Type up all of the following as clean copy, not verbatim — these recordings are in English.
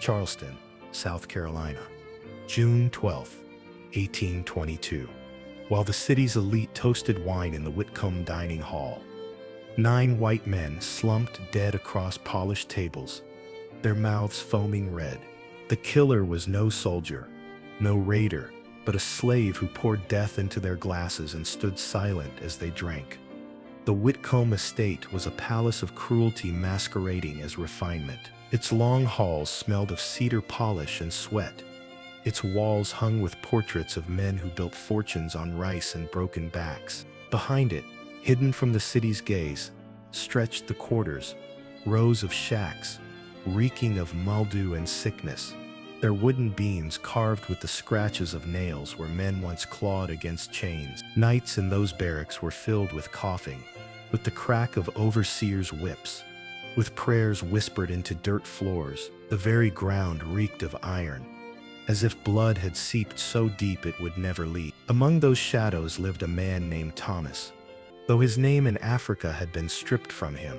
Charleston, South Carolina, June 12, 1822. While the city's elite toasted wine in the Whitcomb dining hall, 9 white men slumped dead across polished tables, their mouths foaming red. The killer was no soldier, no raider, but a slave who poured death into their glasses and stood silent as they drank. The Whitcomb estate was a palace of cruelty masquerading as refinement. Its long halls smelled of cedar polish and sweat. Its walls hung with portraits of men who built fortunes on rice and broken backs. Behind it, hidden from the city's gaze, stretched the quarters, rows of shacks, reeking of mildew and sickness. Their wooden beams carved with the scratches of nails where men once clawed against chains. Nights in those barracks were filled with coughing, with the crack of overseers' whips, with prayers whispered into dirt floors. The very ground reeked of iron, as if blood had seeped so deep it would never leave. Among those shadows lived a man named Thomas, though his name in Africa had been stripped from him,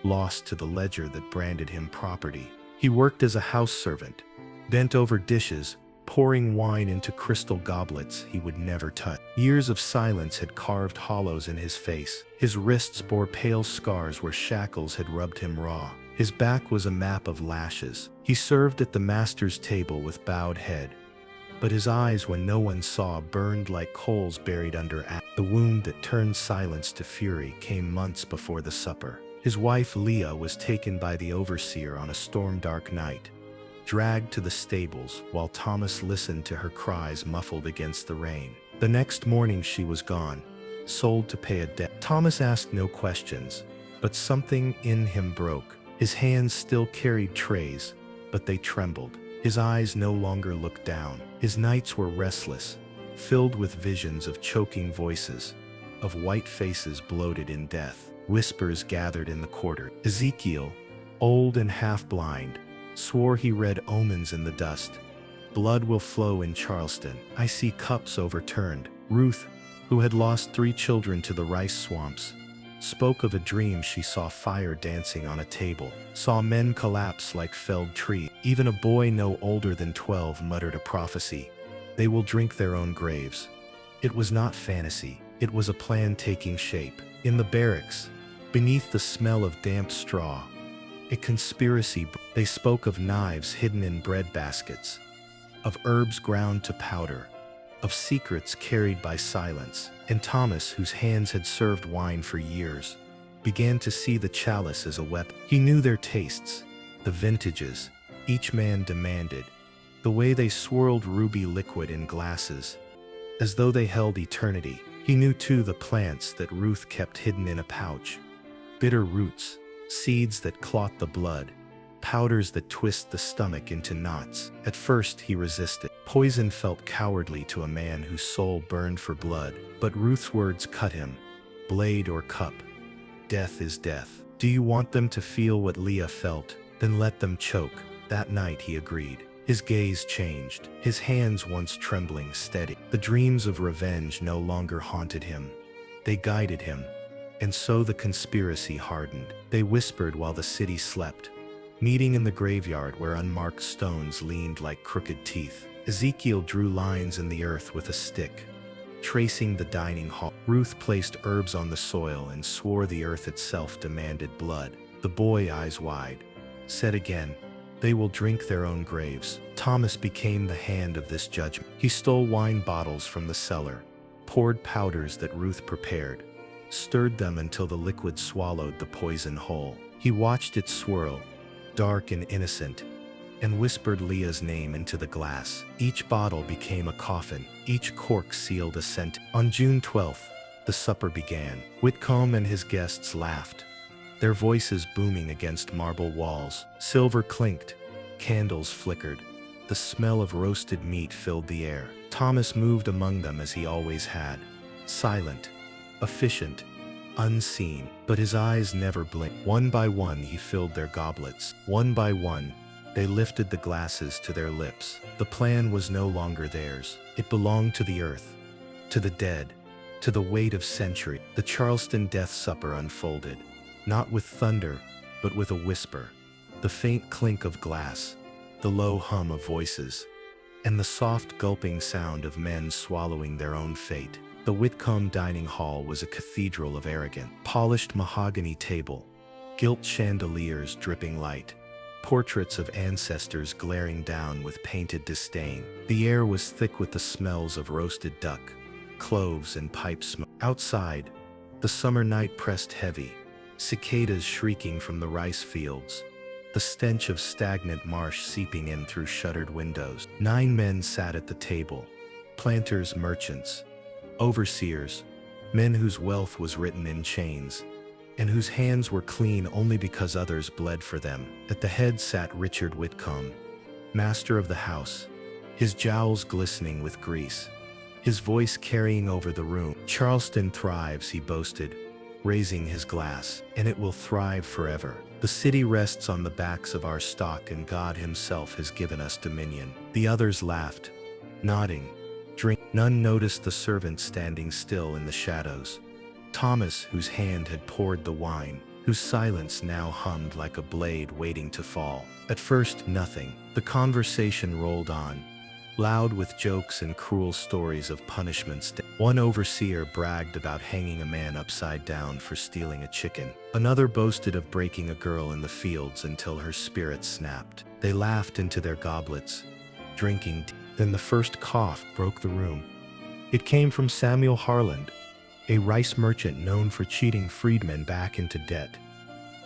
lost to the ledger that branded him property. He worked as a house servant, bent over dishes, pouring wine into crystal goblets he would never touch. Years of silence had carved hollows in his face. His wrists bore pale scars where shackles had rubbed him raw. His back was a map of lashes. He served at the master's table with bowed head, but his eyes, when no one saw, burned like coals buried under ash. The wound that turned silence to fury came months before the supper. His wife Leah was taken by the overseer on a storm-dark night, dragged to the stables while Thomas listened to her cries muffled against the rain. The next morning she was gone, sold to pay a debt. Thomas asked no questions, but something in him broke. His hands still carried trays, but they trembled. His eyes no longer looked down. His nights were restless, filled with visions of choking voices, of white faces bloated in death. Whispers gathered in the quarter. Ezekiel, old and half-blind, swore he read omens in the dust. Blood will flow in Charleston. I see cups overturned. Ruth, who had lost 3 children to the rice swamps, spoke of a dream she saw fire dancing on a table, saw men collapse like felled trees. Even a boy no older than 12 muttered a prophecy. They will drink their own graves. It was not fantasy. It was a plan taking shape. In the barracks, beneath the smell of damp straw, a conspiracy. They spoke of knives hidden in bread baskets, of herbs ground to powder, of secrets carried by silence. And Thomas, whose hands had served wine for years, began to see the chalice as a weapon. He knew their tastes, the vintages each man demanded, the way they swirled ruby liquid in glasses, as though they held eternity. He knew too the plants that Ruth kept hidden in a pouch, bitter roots, seeds that clot the blood, powders that twist the stomach into knots. At first he resisted. Poison felt cowardly to a man whose soul burned for blood, but Ruth's words cut him. Blade or cup, death is death. Do you want them to feel what Leah felt? Then let them choke. That night he agreed. His gaze changed, his hands once trembling steady. The dreams of revenge no longer haunted him. They guided him. And so the conspiracy hardened. They whispered while the city slept, meeting in the graveyard where unmarked stones leaned like crooked teeth. Ezekiel drew lines in the earth with a stick, tracing the dining hall. Ruth placed herbs on the soil and swore the earth itself demanded blood. The boy, eyes wide, said again, they will drink their own graves. Thomas became the hand of this judgment. He stole wine bottles from the cellar, poured powders that Ruth prepared, stirred them until the liquid swallowed the poison whole. He watched it swirl, dark and innocent, and whispered Leah's name into the glass. Each bottle became a coffin, each cork sealed a scent. On June 12th, the supper began. Whitcomb and his guests laughed, their voices booming against marble walls. Silver clinked, candles flickered, the smell of roasted meat filled the air. Thomas moved among them as he always had, silent, efficient, unseen, but his eyes never blinked. One by one he filled their goblets. One by one, they lifted the glasses to their lips. The plan was no longer theirs. It belonged to the earth, to the dead, to the weight of century. The Charleston death supper unfolded, not with thunder, but with a whisper, the faint clink of glass, the low hum of voices, and the soft gulping sound of men swallowing their own fate. The Whitcomb dining hall was a cathedral of arrogance. Polished mahogany table, gilt chandeliers dripping light, portraits of ancestors glaring down with painted disdain. The air was thick with the smells of roasted duck, cloves, and pipe smoke. Outside, the summer night pressed heavy, cicadas shrieking from the rice fields, the stench of stagnant marsh seeping in through shuttered windows. 9 men sat at the table, planters, merchants, overseers, men whose wealth was written in chains, and whose hands were clean only because others bled for them. At the head sat Richard Whitcomb, master of the house, his jowls glistening with grease, his voice carrying over the room. "Charleston thrives," he boasted, raising his glass, "and it will thrive forever. The city rests on the backs of our stock, and God himself has given us dominion." The others laughed, nodding, drink. None noticed the servant standing still in the shadows, Thomas, whose hand had poured the wine, whose silence now hummed like a blade waiting to fall. At first, nothing. The conversation rolled on, loud with jokes and cruel stories of punishments. One overseer bragged about hanging a man upside down for stealing a chicken. Another boasted of breaking a girl in the fields until her spirit snapped. They laughed into their goblets, drinking tea. Then the first cough broke the room. It came from Samuel Harland, a rice merchant known for cheating freedmen back into debt.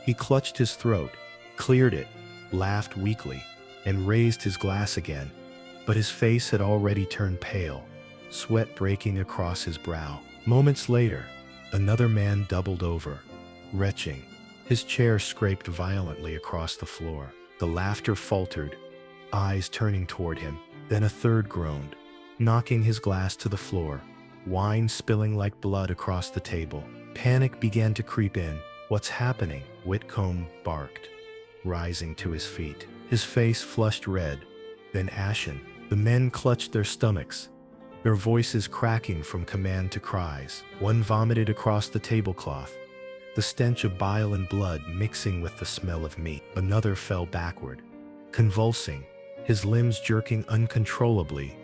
He clutched his throat, cleared it, laughed weakly, and raised his glass again. But his face had already turned pale, sweat breaking across his brow. Moments later, another man doubled over, retching. His chair scraped violently across the floor. The laughter faltered, eyes turning toward him. Then a third groaned, knocking his glass to the floor, wine spilling like blood across the table. Panic began to creep in. "What's happening?" Whitcomb barked, rising to his feet. His face flushed red, then ashen. The men clutched their stomachs, their voices cracking from command to cries. One vomited across the tablecloth, the stench of bile and blood mixing with the smell of meat. Another fell backward, convulsing, his limbs jerking uncontrollably,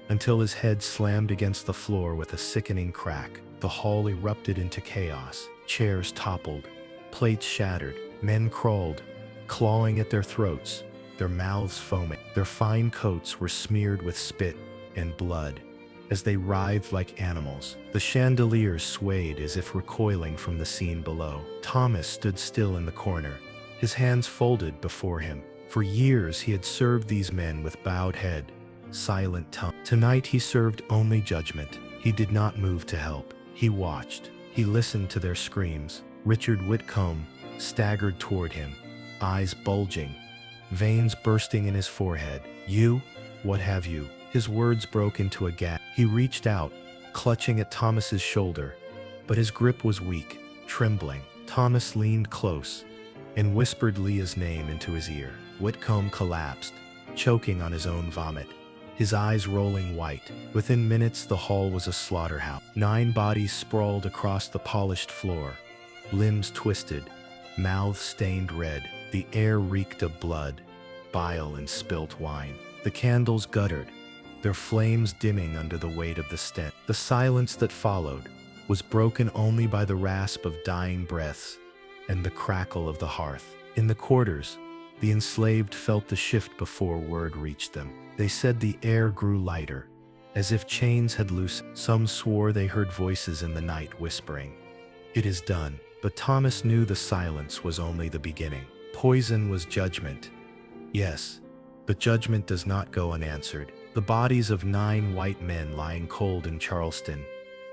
until his head slammed against the floor with a sickening crack. The hall erupted into chaos. Chairs toppled, plates shattered. Men crawled, clawing at their throats, their mouths foaming. Their fine coats were smeared with spit and blood as they writhed like animals. The chandeliers swayed as if recoiling from the scene below. Thomas stood still in the corner, his hands folded before him. For years he had served these men with bowed head, silent tongue. Tonight he served only judgment. He did not move to help. He watched. He listened to their screams. Richard Whitcomb staggered toward him, eyes bulging, veins bursting in his forehead. "You? What have you?" His words broke into a gasp. He reached out, clutching at Thomas's shoulder, but his grip was weak, trembling. Thomas leaned close and whispered Leah's name into his ear. Whitcomb collapsed, choking on his own vomit, his eyes rolling white. Within minutes, the hall was a slaughterhouse. 9 bodies sprawled across the polished floor, limbs twisted, mouths stained red. The air reeked of blood, bile, and spilt wine. The candles guttered, their flames dimming under the weight of the stench. The silence that followed was broken only by the rasp of dying breaths and the crackle of the hearth. In the quarters, the enslaved felt the shift before word reached them. They said the air grew lighter, as if chains had loosened. Some swore they heard voices in the night whispering, "It is done." But Thomas knew the silence was only the beginning. Poison was judgment. Yes, but judgment does not go unanswered. The bodies of 9 white men lying cold in Charleston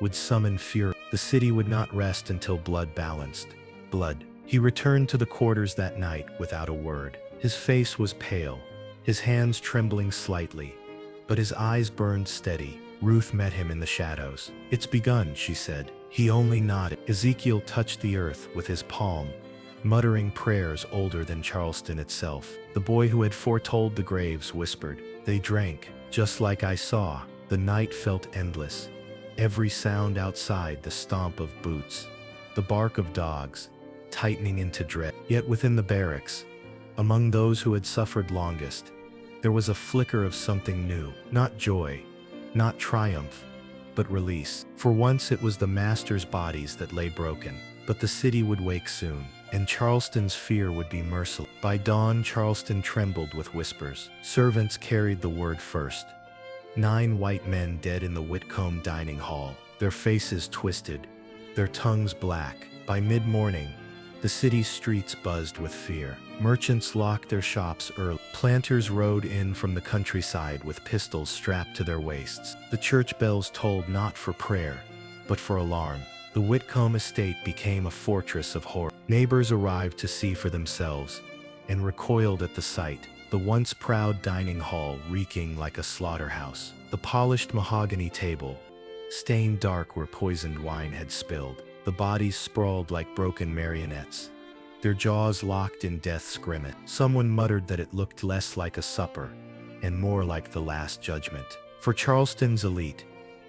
would summon fury. The city would not rest until blood balanced. Blood. He returned to the quarters that night without a word. His face was pale, his hands trembling slightly, but his eyes burned steady. Ruth met him in the shadows. "It's begun," she said. He only nodded. Ezekiel touched the earth with his palm, muttering prayers older than Charleston itself. The boy who had foretold the graves whispered, "They drank, just like I saw." The night felt endless. Every sound outside, the stomp of boots, the bark of dogs, tightening into dread. Yet within the barracks, among those who had suffered longest, There was a flicker of something new, not joy, not triumph, but release. For once it was the masters' bodies that lay broken, but the city would wake soon, and Charleston's fear would be merciless. By dawn, Charleston trembled with whispers. Servants carried the word first. 9 white men dead in the Whitcomb dining hall, their faces twisted, their tongues black. By mid-morning, the city's streets buzzed with fear. Merchants locked their shops early. Planters rode in from the countryside with pistols strapped to their waists. The church bells tolled not for prayer, but for alarm. The Whitcomb estate became a fortress of horror. Neighbors arrived to see for themselves and recoiled at the sight. The once proud dining hall reeking like a slaughterhouse. The polished mahogany table, stained dark where poisoned wine had spilled. The bodies sprawled like broken marionettes, their jaws locked in death's grimace. Someone muttered that it looked less like a supper and more like the Last Judgment. For Charleston's elite,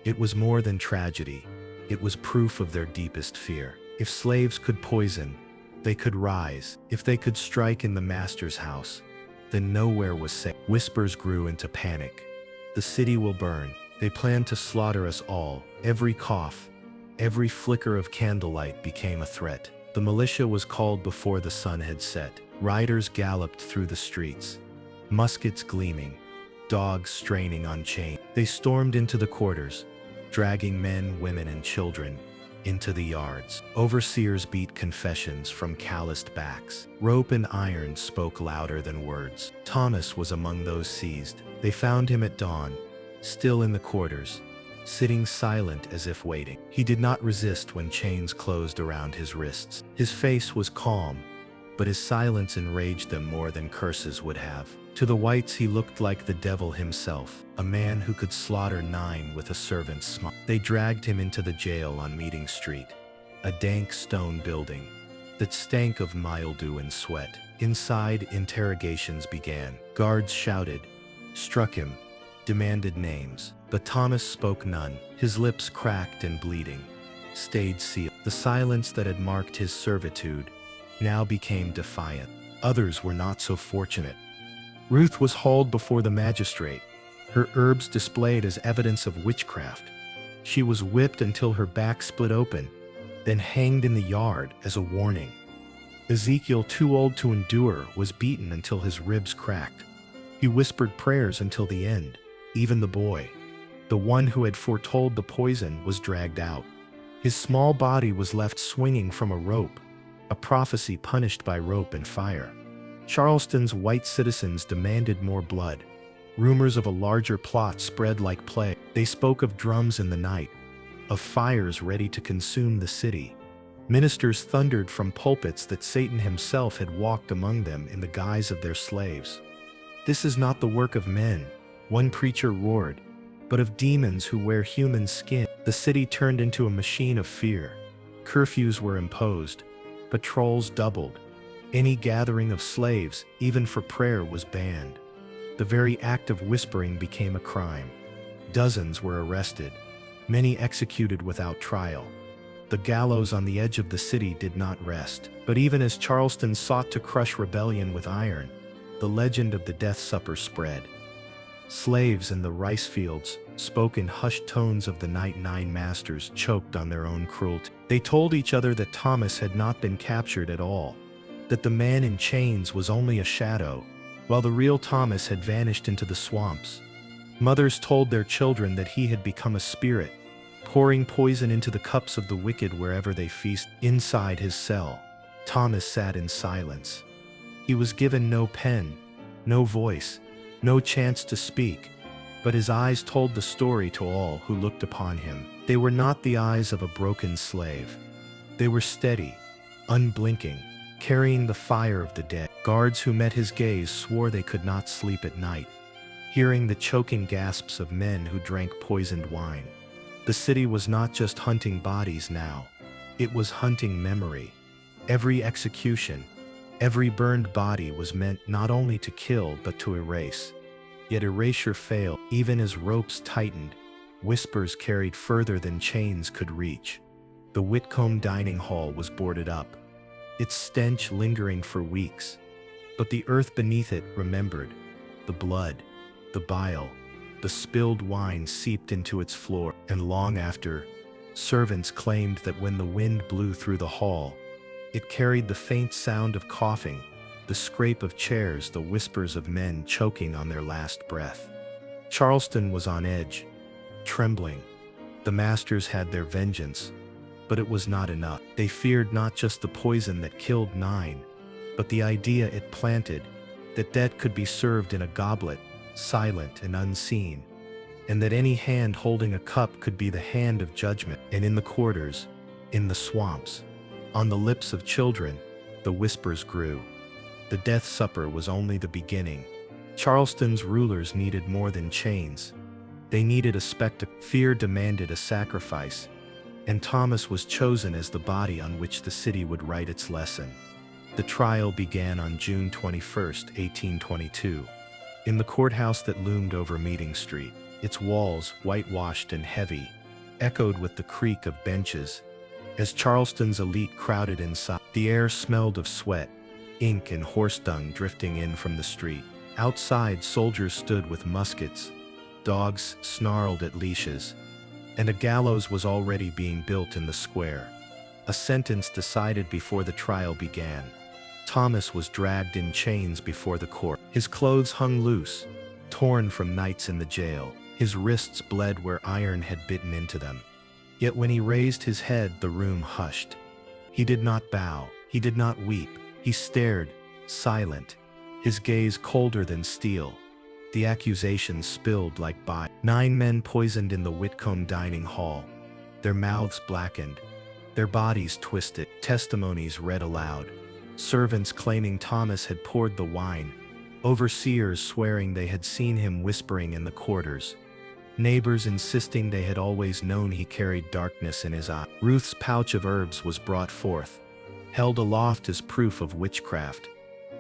it was more than tragedy. It was proof of their deepest fear. If slaves could poison, they could rise. If they could strike in the master's house, then nowhere was safe. Whispers grew into panic. The city will burn. They plan to slaughter us all. Every cough, every flicker of candlelight became a threat. The militia was called before the sun had set. Riders galloped through the streets, muskets gleaming, dogs straining on chains. They stormed into the quarters, dragging men, women, and children into the yards. Overseers beat confessions from calloused backs. Rope and iron spoke louder than words. Thomas was among those seized. They found him at dawn, still in the quarters, sitting silent as if waiting. He did not resist when chains closed around his wrists. His face was calm, but his silence enraged them more than curses would have. To the whites he looked like the devil himself, a man who could slaughter 9 with a servant's smile. They dragged him into the jail on Meeting Street, a dank stone building that stank of mildew and sweat. Inside, interrogations began. Guards shouted, struck him, demanded names. But Thomas spoke none. His lips cracked and bleeding, stayed sealed. The silence that had marked his servitude now became defiant. Others were not so fortunate. Ruth was hauled before the magistrate, her herbs displayed as evidence of witchcraft. She was whipped until her back split open, then hanged in the yard as a warning. Ezekiel, too old to endure, was beaten until his ribs cracked. He whispered prayers until the end. Even the boy, the one who had foretold the poison, was dragged out. His small body was left swinging from a rope, a prophecy punished by rope and fire. Charleston's white citizens demanded more blood. Rumors of a larger plot spread like plague. They spoke of drums in the night, of fires ready to consume the city. Ministers thundered from pulpits that Satan himself had walked among them in the guise of their slaves. "This is not the work of men," one preacher roared, "but of demons who wear human skin." The city turned into a machine of fear. Curfews were imposed, patrols doubled. Any gathering of slaves, even for prayer, was banned. The very act of whispering became a crime. Dozens were arrested, many executed without trial. The gallows on the edge of the city did not rest. But even as Charleston sought to crush rebellion with iron, the legend of the Death Supper spread. Slaves in the rice fields spoke in hushed tones of the night 9 masters choked on their own cruelty. They told each other that Thomas had not been captured at all, that the man in chains was only a shadow, while the real Thomas had vanished into the swamps. Mothers told their children that he had become a spirit, pouring poison into the cups of the wicked wherever they feast. Inside his cell, Thomas sat in silence. He was given no pen, no voice, no chance to speak, but his eyes told the story to all who looked upon him. They were not the eyes of a broken slave. They were steady, unblinking, carrying the fire of the dead. Guards who met his gaze swore they could not sleep at night, hearing the choking gasps of men who drank poisoned wine. The city was not just hunting bodies now, it was hunting memory. Every execution, every burned body was meant not only to kill but to erase. Yet erasure failed. Even as ropes tightened, whispers carried further than chains could reach. The Whitcomb dining hall was boarded up, its stench lingering for weeks. But the earth beneath it remembered. The blood, the bile, the spilled wine seeped into its floor, and long after, servants claimed that when the wind blew through the hall, it carried the faint sound of coughing, the scrape of chairs, the whispers of men choking on their last breath. Charleston was on edge, trembling. The masters had their vengeance, but it was not enough. They feared not just the poison that killed 9, but the idea it planted, that death could be served in a goblet, silent and unseen, and that any hand holding a cup could be the hand of judgment. And in the quarters, in the swamps, on the lips of children, the whispers grew. The death supper was only the beginning. Charleston's rulers needed more than chains. They needed a spectacle. Fear demanded a sacrifice, and Thomas was chosen as the body on which the city would write its lesson. The trial began on June 21, 1822, in the courthouse that loomed over Meeting Street. Its walls, whitewashed and heavy, echoed with the creak of benches. As Charleston's elite crowded inside, the air smelled of sweat, ink and horse dung drifting in from the street. Outside, soldiers stood with muskets, dogs snarled at leashes, and a gallows was already being built in the square. A sentence decided before the trial began. Thomas was dragged in chains before the court. His clothes hung loose, torn from nights in the jail. His wrists bled where iron had bitten into them. Yet when he raised his head, the room hushed. He did not bow, he did not weep. He stared, silent, his gaze colder than steel. The accusations spilled like bile. 9 men poisoned in the Whitcomb dining hall, their mouths blackened, their bodies twisted. Testimonies read aloud. Servants claiming Thomas had poured the wine. Overseers swearing they had seen him whispering in the quarters. Neighbors insisting they had always known he carried darkness in his eye. Ruth's pouch of herbs was brought forth, held aloft as proof of witchcraft,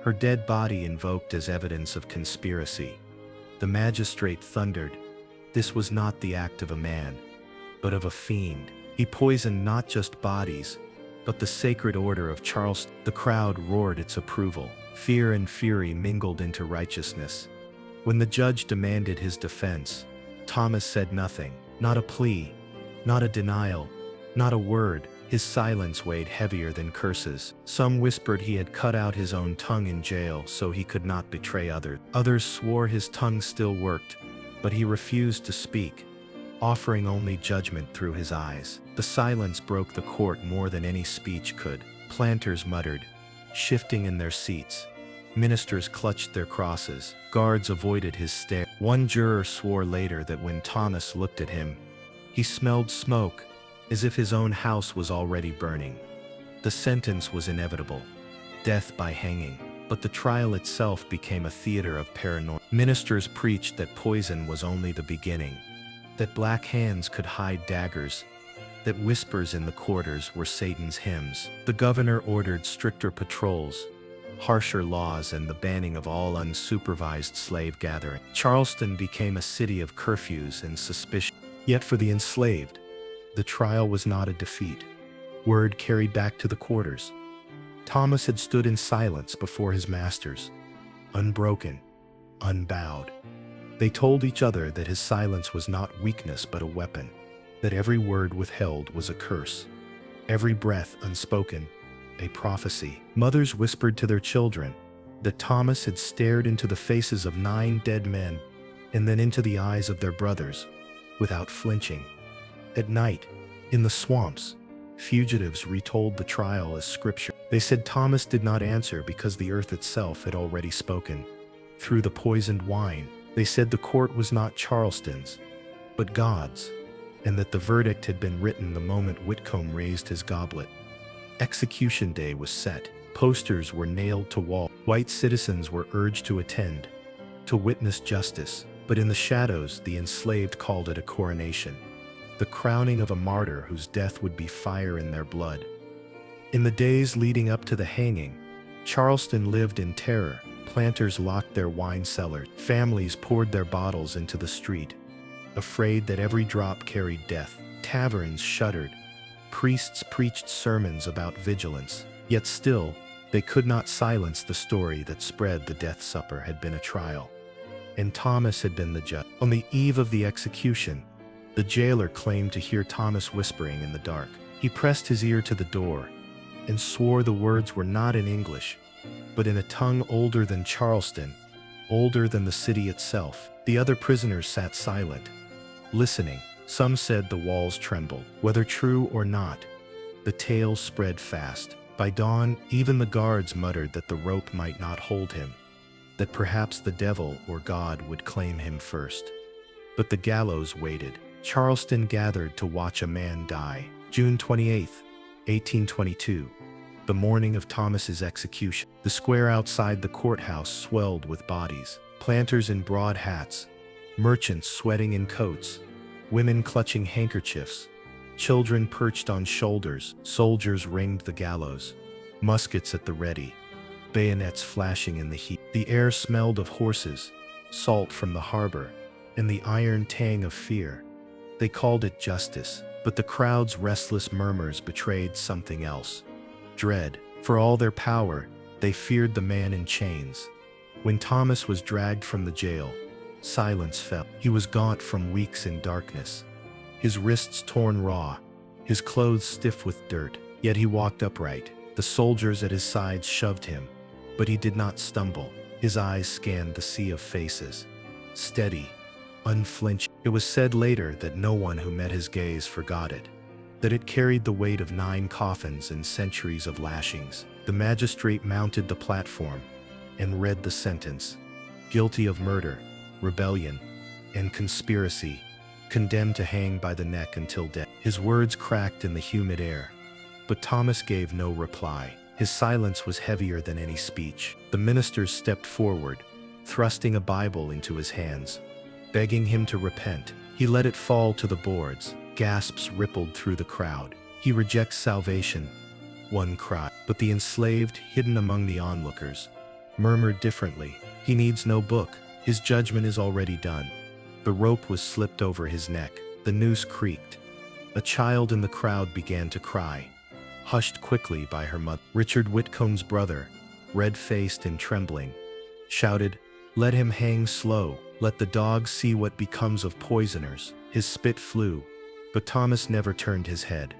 her dead body invoked as evidence of conspiracy. The magistrate thundered, this was not the act of a man, but of a fiend. He poisoned not just bodies, but the sacred order of Charleston. The crowd roared its approval. Fear and fury mingled into righteousness. When the judge demanded his defense, Thomas said nothing, not a plea, not a denial, not a word. His silence weighed heavier than curses. Some whispered he had cut out his own tongue in jail so he could not betray others. Others swore his tongue still worked, but he refused to speak, offering only judgment through his eyes. The silence broke the court more than any speech could. Planters muttered, shifting in their seats. Ministers clutched their crosses. Guards avoided his stare. One juror swore later that when Thomas looked at him, he smelled smoke, as if his own house was already burning. The sentence was inevitable, death by hanging, but the trial itself became a theater of paranoia. Ministers preached that poison was only the beginning, that black hands could hide daggers, that whispers in the quarters were Satan's hymns. The governor ordered stricter patrols, harsher laws, and the banning of all unsupervised slave gathering. Charleston became a city of curfews and suspicion. Yet for the enslaved, the trial was not a defeat. Word carried back to the quarters. Thomas had stood in silence before his masters, unbroken, unbowed. They told each other that his silence was not weakness but a weapon, that every word withheld was a curse, every breath unspoken, a prophecy. Mothers whispered to their children that Thomas had stared into the faces of 9 dead men and then into the eyes of their brothers without flinching. At night, in the swamps, fugitives retold the trial as scripture. They said Thomas did not answer because the earth itself had already spoken. Through the poisoned wine, they said the court was not Charleston's, but God's, and that the verdict had been written the moment Whitcomb raised his goblet. Execution day was set. Posters were nailed to walls. White citizens were urged to attend, to witness justice. But in the shadows, the enslaved called it a coronation, the crowning of a martyr whose death would be fire in their blood. In the days leading up to the hanging, Charleston lived in terror. Planters locked their wine cellars. Families poured their bottles into the street, afraid that every drop carried death. Taverns shuddered. Priests preached sermons about vigilance. Yet still, they could not silence the story that spread the death supper had been a trial. and Thomas had been the judge. On the eve of the execution, the jailer claimed to hear Thomas whispering in the dark. He pressed his ear to the door and swore the words were not in English, but in a tongue older than Charleston, older than the city itself. The other prisoners sat silent, listening. Some said the walls trembled. Whether true or not, the tale spread fast. By dawn, even the guards muttered that the rope might not hold him, that perhaps the devil or God would claim him first. But the gallows waited. Charleston gathered to watch a man die. June 28, 1822, the morning of Thomas's execution. The square outside the courthouse swelled with bodies. Planters in broad hats, merchants sweating in coats, women clutching handkerchiefs, children perched on shoulders. Soldiers ringed the gallows, muskets at the ready, bayonets flashing in the heat. The air smelled of horses, salt from the harbor, and the iron tang of fear. They called it justice, but the crowd's restless murmurs betrayed something else. Dread. For all their power, they feared the man in chains. When Thomas was dragged from the jail, silence fell. He was gaunt from weeks in darkness, his wrists torn raw, his clothes stiff with dirt. Yet he walked upright. The soldiers at his sides shoved him, but he did not stumble. His eyes scanned the sea of faces, steady, unflinching. It was said later that no one who met his gaze forgot it, that it carried the weight of 9 coffins and centuries of lashings. The magistrate mounted the platform and read the sentence: guilty of murder, rebellion, and conspiracy, condemned to hang by the neck until death. His words cracked in the humid air, but Thomas gave no reply. His silence was heavier than any speech. The ministers stepped forward, thrusting a Bible into his hands, begging him to repent. He let it fall to the boards. Gasps rippled through the crowd. He rejects salvation, one cried. But the enslaved, hidden among the onlookers, murmured differently. He needs no book. His judgment is already done. The rope was slipped over his neck. The noose creaked. A child in the crowd began to cry, hushed quickly by her mother. Richard Whitcomb's brother, red-faced and trembling, shouted, "Let him hang slow. Let the dogs see what becomes of poisoners." His spit flew, but Thomas never turned his head.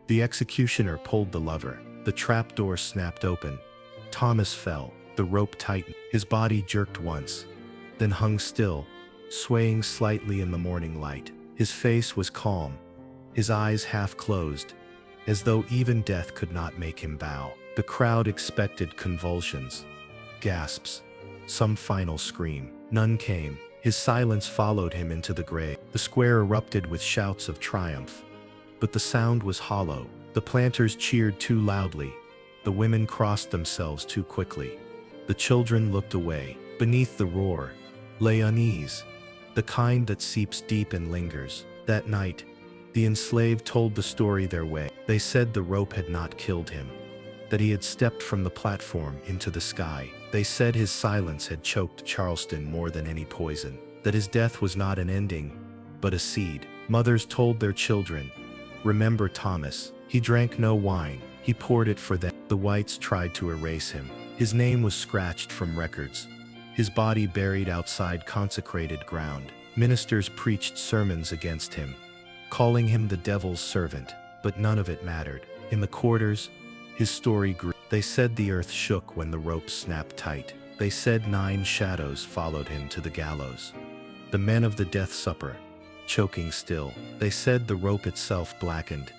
The executioner pulled the lever. The trapdoor snapped open. Thomas fell. The rope tightened. His body jerked once, then hung still, swaying slightly in the morning light. His face was calm, his eyes half closed, as though even death could not make him bow. The crowd expected convulsions, gasps, some final scream. None came. His silence followed him into the grave. The square erupted with shouts of triumph, but the sound was hollow. The planters cheered too loudly. The women crossed themselves too quickly. The children looked away. Beneath the roar lay unease, the kind that seeps deep and lingers. That night, the enslaved told the story their way. They said the rope had not killed him, that he had stepped from the platform into the sky. They said his silence had choked Charleston more than any poison, that his death was not an ending, but a seed. Mothers told their children, "Remember Thomas. He drank no wine. He poured it for them." The whites tried to erase him. His name was scratched from records, his body buried outside consecrated ground. Ministers preached sermons against him, calling him the devil's servant, but none of it mattered. In the quarters, his story grew. They said the earth shook when the rope snapped tight. They said 9 shadows followed him to the gallows, the men of the death supper, choking still. They said the rope itself blackened,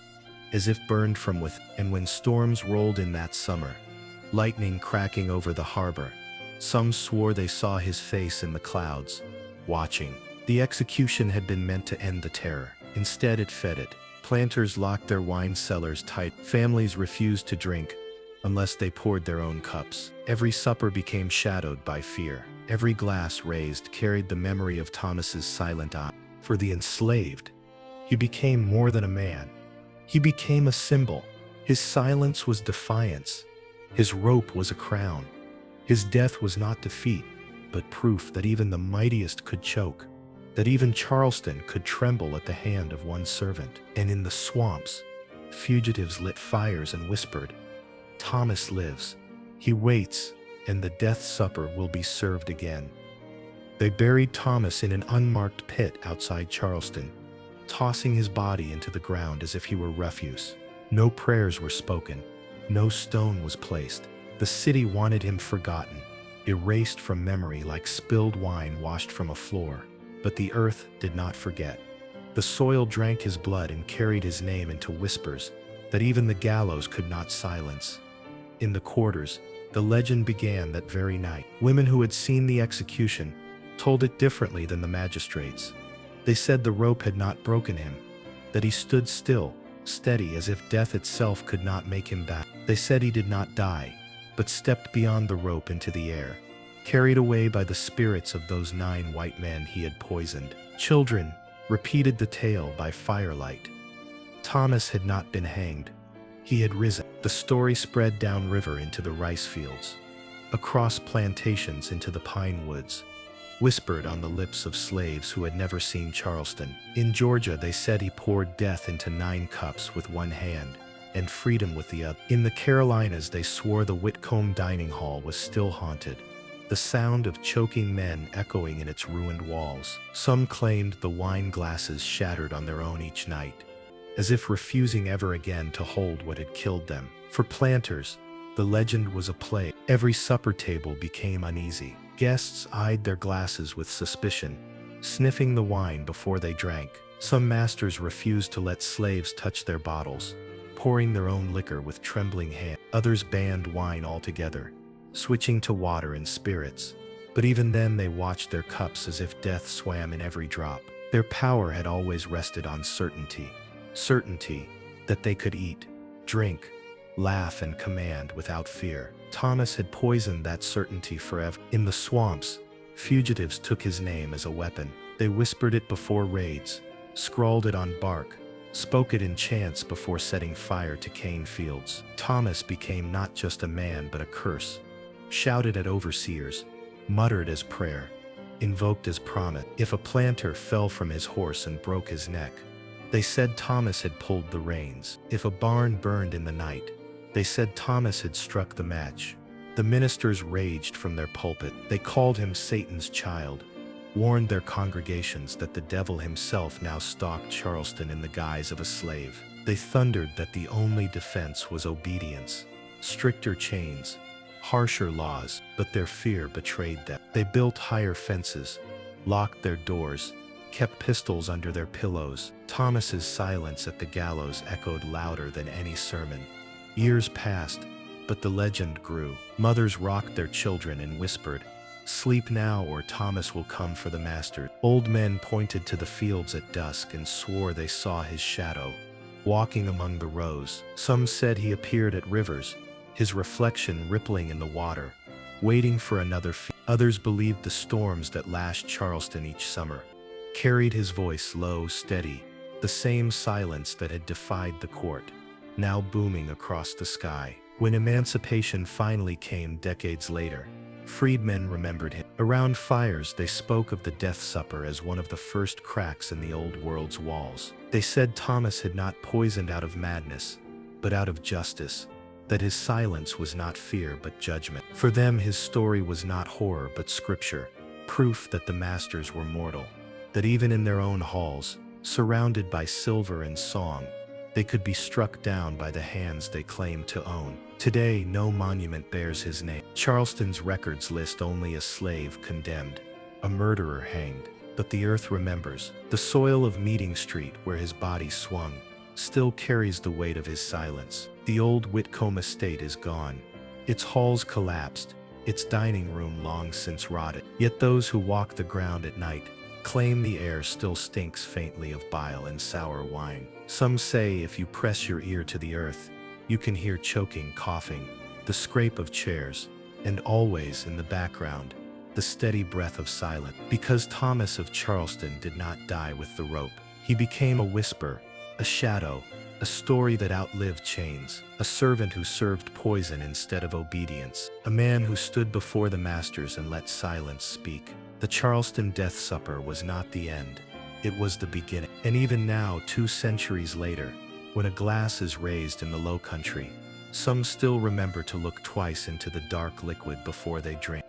as if burned from within. And when storms rolled in that summer, lightning cracking over the harbor, some swore they saw his face in the clouds, watching. The execution had been meant to end the terror. Instead, it fed it. Planters locked their wine cellars tight. Families refused to drink unless they poured their own cups. Every supper became shadowed by fear. Every glass raised carried the memory of Thomas's silent eye. For the enslaved, he became more than a man. He became a symbol. His silence was defiance. His rope was a crown. His death was not defeat, but proof that even the mightiest could choke, that even Charleston could tremble at the hand of one servant. And in the swamps, fugitives lit fires and whispered, "Thomas lives. He waits, and the death supper will be served again." They buried Thomas in an unmarked pit outside Charleston, tossing his body into the ground as if he were refuse. No prayers were spoken. No stone was placed. The city wanted him forgotten, erased from memory like spilled wine washed from a floor. But the earth did not forget. The soil drank his blood and carried his name into whispers that even the gallows could not silence. In the quarters, the legend began that very night. Women who had seen the execution told it differently than the magistrates. They said the rope had not broken him, that he stood still, steady as if death itself could not make him back. They said he did not die, but stepped beyond the rope into the air, carried away by the spirits of those 9 white men he had poisoned. Children repeated the tale by firelight. Thomas had not been hanged. He had risen. The story spread downriver into the rice fields, across plantations into the pine woods, whispered on the lips of slaves who had never seen Charleston. In Georgia, they said he poured death into 9 cups with one hand and freedom with the other. In the Carolinas, they swore the Whitcomb dining hall was still haunted, the sound of choking men echoing in its ruined walls. Some claimed the wine glasses shattered on their own each night, as if refusing ever again to hold what had killed them. For planters, the legend was a plague. Every supper table became uneasy. Guests eyed their glasses with suspicion, sniffing the wine before they drank. Some masters refused to let slaves touch their bottles, pouring their own liquor with trembling hands. Others banned wine altogether, switching to water and spirits. But even then they watched their cups as if death swam in every drop. Their power had always rested on certainty. Certainty that they could eat, drink, laugh, and command without fear. Thomas had poisoned that certainty forever. In the swamps, fugitives took his name as a weapon. They whispered it before raids, scrawled it on bark, spoke it in chants before setting fire to cane fields. Thomas became not just a man but a curse, shouted at overseers, muttered as prayer, invoked as promise. If a planter fell from his horse and broke his neck, they said Thomas had pulled the reins. If a barn burned in the night, they said Thomas had struck the match. The ministers raged from their pulpit. They called him Satan's child, warned their congregations that the devil himself now stalked Charleston in the guise of a slave. They thundered that the only defense was obedience, stricter chains, harsher laws, but their fear betrayed them. They built higher fences, locked their doors, kept pistols under their pillows. Thomas's silence at the gallows echoed louder than any sermon. Years passed, but the legend grew. Mothers rocked their children and whispered, "Sleep now, or Thomas will come for the master." Old men pointed to the fields at dusk and swore they saw his shadow, walking among the rows. Some said he appeared at rivers, his reflection rippling in the water, waiting for another field. Others believed the storms that lashed Charleston each summer carried his voice low, steady, the same silence that had defied the court, now booming across the sky. When emancipation finally came decades later, freedmen remembered him. Around fires, they spoke of the death supper as one of the first cracks in the old world's walls. They said Thomas had not poisoned out of madness, but out of justice, that his silence was not fear but judgment. For them, his story was not horror but scripture, proof that the masters were mortal, that even in their own halls, surrounded by silver and song, they could be struck down by the hands they claimed to own. Today, no monument bears his name. Charleston's records list only a slave condemned, a murderer hanged, but the earth remembers. The soil of Meeting Street, where his body swung, still carries the weight of his silence. The old Whitcomb estate is gone, its halls collapsed, its dining room long since rotted. Yet those who walk the ground at night claim the air still stinks faintly of bile and sour wine. Some say if you press your ear to the earth, you can hear choking, coughing, the scrape of chairs, and always in the background, the steady breath of silence. Because Thomas of Charleston did not die with the rope, he became a whisper, a shadow, a story that outlived chains, a servant who served poison instead of obedience, a man who stood before the masters and let silence speak. The Charleston death supper was not the end. It was the beginning. And even now, 2 centuries later, when a glass is raised in the Low Country, some still remember to look twice into the dark liquid before they drink.